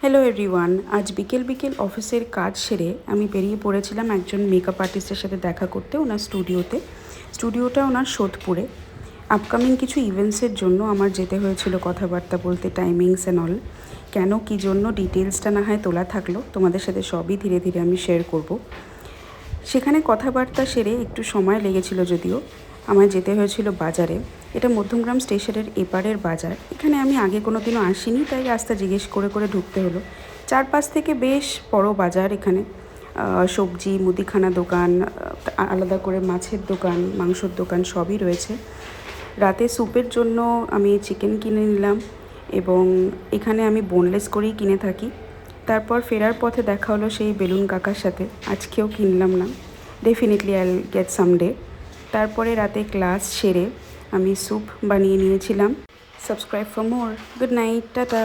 Hello everyone, আজ বিকেল বিকেল অফিসের কাজ সেরে আমি বেরিয়ে পড়েছিলাম একজন মেকআপ আর্টিস্টের সাথে দেখা করতে ওনার স্টুডিওটা ওনার সোদপুরে। আপকামিং কিছু ইভেন্টসের জন্য আমার যেতে হয়েছিল, কথাবার্তা বলতে, টাইমিংস অ্যান্ড অল। কেন কী জন্য ডিটেলসটা না হয় তোলা থাকলো, তোমাদের সাথে সবই ধীরে ধীরে আমি শেয়ার করব। সেখানে কথাবার্তা সেরে একটু সময় লেগেছিল, যদিও আমায় যেতে হয়েছিল বাজারে। এটা মধ্যমগ্রাম স্টেশনের এপারের বাজার। এখানে আমি আগে কোনো দিনও আসিনি, তাই রাস্তা জিজ্ঞেস করে করে ঢুকতে হলো। চারপাশ থেকে বেশ বড় বাজার এখানে। সবজি, মুদিখানা দোকান, আলাদা করে মাছের দোকান, মাংসর দোকান সবই রয়েছে। রাতে স্যুপের জন্য আমি চিকেন কিনে নিলাম এবং এখানে আমি বোনলেস করেই কিনে থাকি। তারপর ফেরার পথে দেখা হলো সেই বেলুন কাকার সাথে। আজকেও কিনলাম না, definitely I will get someday. তারপরে রাতে ক্লাস সেরে আমি স্যুপ বানিয়ে নিয়েছিলাম। Subscribe for more. Good night, tata.